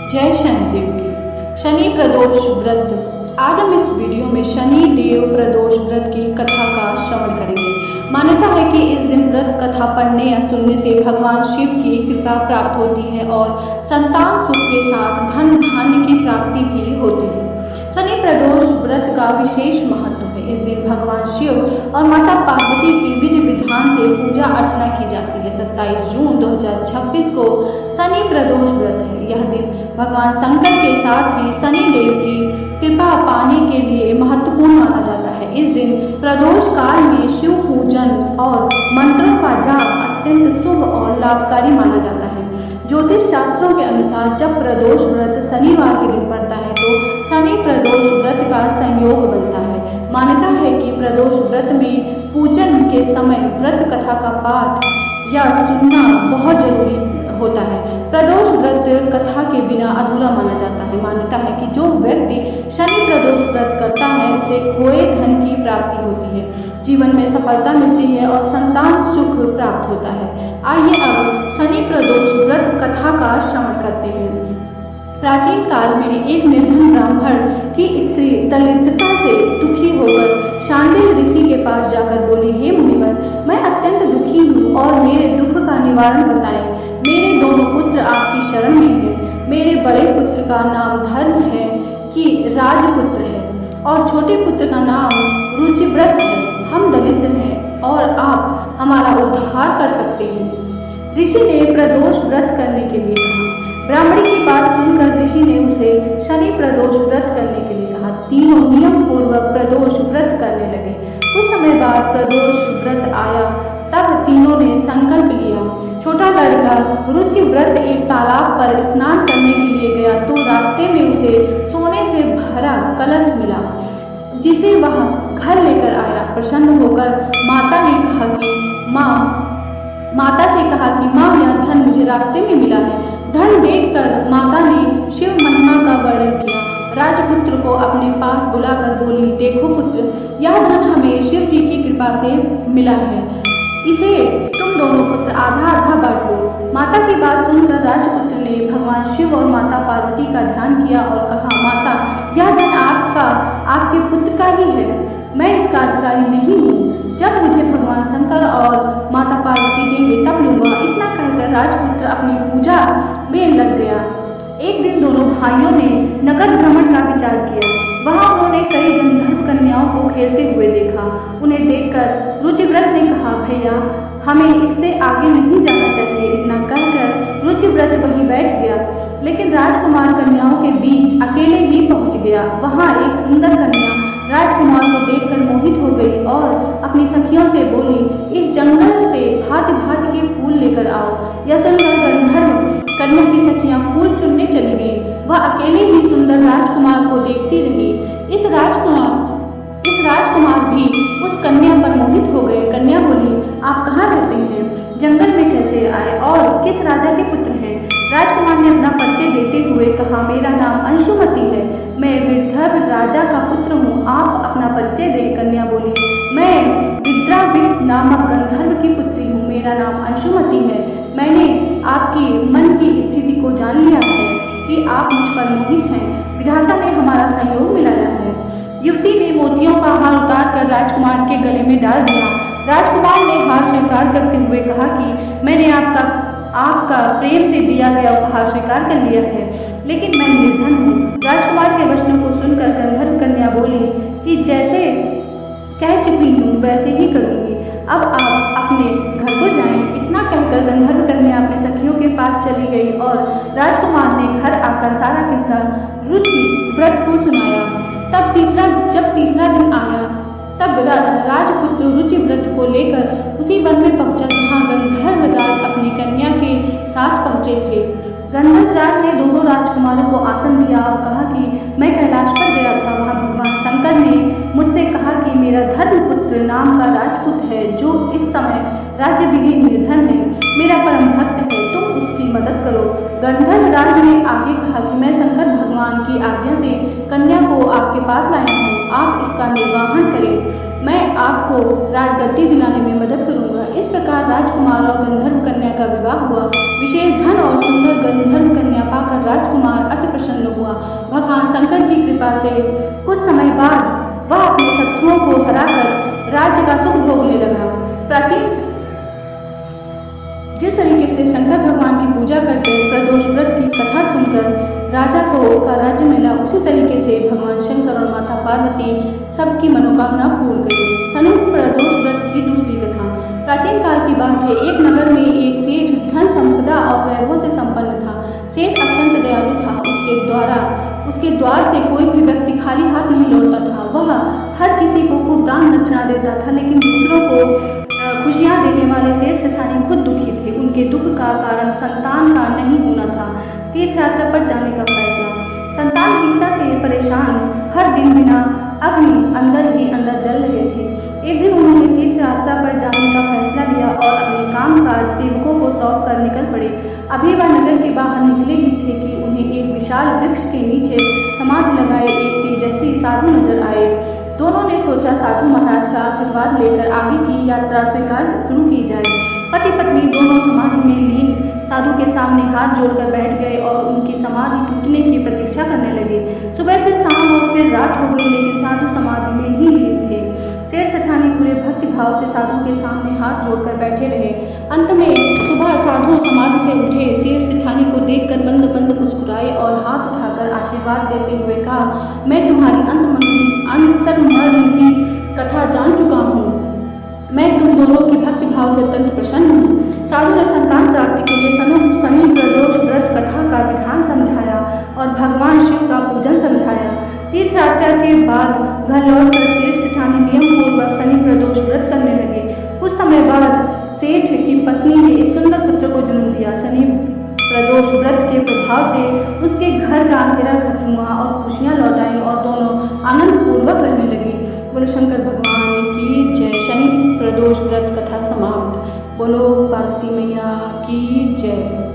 जय शनिदेव की। शनि प्रदोष व्रत। आज हम इस वीडियो में शनि देव प्रदोष व्रत की कथा का श्रवण करेंगे। मान्यता है कि इस दिन व्रत कथा पढ़ने या सुनने से भगवान शिव की कृपा प्राप्त होती है और संतान सुख के साथ धन धान्य की प्राप्ति भी होती है। शनि प्रदोष व्रत का विशेष महत्व है। इस दिन भगवान शिव और माता पार्वती की विधि विधान से पूजा अर्चना की जाती है। 27 जून 2026 को शनि प्रदोष व्रत है। यह दिन भगवान शंकर के साथ ही शनि देव की कृपा पाने के लिए महत्वपूर्ण माना जाता है। इस दिन प्रदोष काल में शिव पूजन और मंत्रों का जाप अत्यंत शुभ और लाभकारी माना जाता है। ज्योतिष शास्त्रों के अनुसार जब प्रदोष व्रत शनिवार के दिन पड़ता है तो शनि प्रदोष व्रत का संयोग बनता है। मान्यता है कि प्रदोष व्रत में पूजन के समय व्रत कथा का पाठ या सुनना बहुत जरूरी होता है। प्रदोष व्रत कथा के बिना अधूरा माना जाता है। मान्यता है कि जो व्यक्ति शनि प्रदोष व्रत करता है उसे खोए धन की प्राप्ति होती है, जीवन में सफलता मिलती है और संतान सुख प्राप्त होता है। आइए अब शनि प्रदोष व्रत कथा का श्रवण करते हैं। प्राचीन काल में एक निर्धन ब्राह्मण की स्त्री दरिद्रता से दुखी होकर शांडिल्य ऋषि के पास जाकर बोली, हे मुनिवर, मैं अत्यंत दुखी हूँ और मेरे दुख का निवारण बताएं। मेरे दोनों पुत्र आपकी शरण में हैं। मेरे बड़े पुत्र का नाम धर्म है कि राजपुत्र है और छोटे पुत्र का नाम रुचिव्रत है। हम दरिद्र हैं और आप हमारा उद्धार कर सकते हैं। ऋषि ने प्रदोष व्रत करने के लिए कहा। ब्राह्मणी की बात सुनकर ऋषि ने उसे शनि प्रदोष व्रत करने के लिए कहा। तीनों नियम पूर्वक प्रदोष व्रत करने लगे। कुछ समय बाद प्रदोष व्रत आया, तब तीनों ने संकल्प लिया। छोटा लड़का रुचिव्रत एक तालाब पर स्नान करने के लिए गया तो रास्ते में उसे सोने से भरा कलश मिला, जिसे वह घर लेकर आया। प्रसन्न होकर माता से कहा कि माँ, यह धन मुझे रास्ते में मिला है। धन देखकर माता ने शिव महिमा का वर्णन किया। राजपुत्र को अपने पास बुलाकर बोली, देखो पुत्र, यह धन हमें शिव जी की कृपा से मिला है। इसे तुम दोनों पुत्र आधा आधा बांट लो। माता की बात सुनकर राजपुत्र ने भगवान शिव और माता पार्वती का ध्यान किया और कहा, माता, यह धन आपके पुत्र का ही है। मैं इसका अधिकारी नहीं हूँ। जब मुझे भगवान शंकर और माता पार्वती देंगे तब लूँगा। इतना कहकर राजपुत्र अपनी पूजा में लग गया। एक दिन दोनों भाइयों ने नगर भ्रमण का विचार किया। वहाँ उन्होंने कई गंधर्व कन्याओं को खेलते हुए देखा। उन्हें देखकर रुचिव्रत ने कहा, भैया, हमें इससे आगे नहीं जाना चाहिए। इतना कहकर रुचिव्रत वहीं बैठ गया, लेकिन राजकुमार कन्याओं के बीच अकेले ही पहुँच गया। वहाँ एक सुंदर कन्या राजकुमार को देखकर मोहित हो गई और अपनी सखियों से बोली, इस जंगल से भांति भांति के फूल लेकर आओ। यह सुनकर गंधर्व कन्या की सखियां फूल चुनने चली गईं। वह अकेले ही सुंदर राजकुमार को देखती रही। इस राजकुमार भी उस कन्या पर मोहित हो गए। कन्या बोली, आप कहाँ रहते हैं? जंगल में कैसे आए और किस राजा के पुत्र हैं? राजकुमार ने अपना परिचय देते हुए कहा, मेरा नाम अंशुमति है। मैं विदर्भ राजा का पुत्र हूँ। आप अपना परिचय दें। कन्या बोली, मैं विद्रावित नामक गंधर्व की पुत्री हूँ। मेरा नाम अंशुमति है। मैंने आपकी मन की स्थिति को जान लिया है कि आप मुझ पर मोहित हैं। विधाता ने हमारा संयोग मिलाया है। युवती ने मोतियों का हार उतार कर राजकुमार के गले में डाल दिया। राजकुमार ने हार स्वीकार करते हुए कहा कि मैंने आपका प्रेम से दिया गया उपहार स्वीकार कर लिया है, लेकिन मैं निर्धन हूँ। राजकुमार के वचनों को सुनकर गंधर्व कन्या बोली कि जैसे कह चुकी हूँ वैसे ही करूँगी। अब आप अपने घर को जाएं। इतना कहकर गंधर्व कन्या अपने सखियों के पास चली गई और राजकुमार ने घर आकर सारा किस्सा रुचिव्रत को सुनाया। जब तीसरा दिन आया तब राजपुत्र रुचिव्रत को लेकर उसी वन में पहुंचा जहां गंधर्व राज अपनी कन्या के साथ पहुंचे थे। गंधर्व राज ने दोनों राजकुमारों को आसन दिया और कहा कि मैं कैलाश पर गया था। वहां भगवान शंकर ने मुझसे कहा कि मेरा धर्मपुत्र नाम का राजपूत है जो इस समय राज्य विहीन निर्धन है, मेरा परम भक्त है, तुम उसकी मदद करो। गंधर्व राज ने आगे कहा कि मैं शंकर भगवान की आज्ञा से कन्या को आपके पास लाया हूँ। आप इसका निर्वाहन करें। मैं आपको राजगद्दी दिलाने में मदद करूंगा। इस प्रकार राजकुमार और गंधर्व कन्या का विवाह हुआ। विशेष धन और सुंदर गंधर्व कन्या पाकर राजकुमार अति हुआ। भगवान शंकर की कृपा से कुछ समय बाद वह अपने शत्रुओं को हराकर राज्य का सुख भोगने लगा। प्राचीन जिस तरीके से शंकर भगवान की पूजा करके प्रदोष व्रत की कथा सुनकर राजा को उसका राज्य मिला, उसी तरीके से भगवान शंकर और माता पार्वती सबकी मनोकामना पूर्ण करी। शनि प्रदोष व्रत की दूसरी कथा। प्राचीन काल की बात है, एक नगर में एक सेठ धन संपदा और वैभव से संपन्न था। सेठ अत्यंत दयालु था। उसके द्वार से कोई भी व्यक्ति खाली हाथ नहीं लौटता था। वह हर किसी को खूब दान दक्षिणा देता था, लेकिन दूसरों को खुशियाँ देने वाले सेठ सेठानी खुद दुखी थे। उनके दुख का कारण संतान का नहीं होना था। तीर्थ यात्रा पर जाने का फैसला। संतानहीनता से परेशान हर दिन बिना अग्नि अंदर ही अंदर जल रहे थे। एक दिन उन्होंने तीर्थ यात्रा पर जाने का फैसला लिया और अपने कामकाज सेवकों को सौंप कर निकल पड़े। अभी वह नगर के बाहर निकले ही थे कि उन्हें एक विशाल वृक्ष के नीचे समाधि लगाए एक तेजस्वी साधु नजर आए। दोनों ने सोचा साधु महाराज का आशीर्वाद लेकर आगे की यात्रा स्वीकार शुरू की जाए। पति पत्नी दोनों समाधि में लीन साधु के सामने हाथ जोड़कर बैठ गए और उनकी समाधि टूटने की प्रतीक्षा करने लगे। सुबह से शाम और फिर रात हो गई, लेकिन साधु समाधि में ही लीन थे। सेठ सेठानी पूरे भक्ति भाव से साधु के सामने हाथ जोड़कर बैठे रहे। अंत में सुबह साधु समाधि से उठे। सेठ सेठानी को देखकर मंद मंद मुस्कुराए और हाथ उठाकर आशीर्वाद देते हुए कहा, मैं तुम्हारी अंतर्मन की कथा जान चुका हूँ। मैं तुम दोनों की भक्ति भाव से अत्यंत प्रसन्न हूँ। साधु ने संतान प्राप्ति के लिए शनि प्रदोष व्रत कथा का विधान समझाया और भगवान शिव का पूजन समझाया। तीर्थ यात्रा के बाद घर लौटकर सेठ सेठानी नियम पूर्वक शनि प्रदोष व्रत करने लगे। कुछ समय बाद सेठ की पत्नी ने एक सुंदर पुत्र को जन्म दिया। शनि प्रदोष व्रत के प्रभाव से उसके घर का अंधेरा खत्म हुआ और खुशियाँ लौट आई और दोनों आनंद पूर्वक रहने लगे। बोलो शंकर भगवान की जय। शनि प्रदोष व्रत कथा समाप्त। बोलो पार्वती मैया की जय।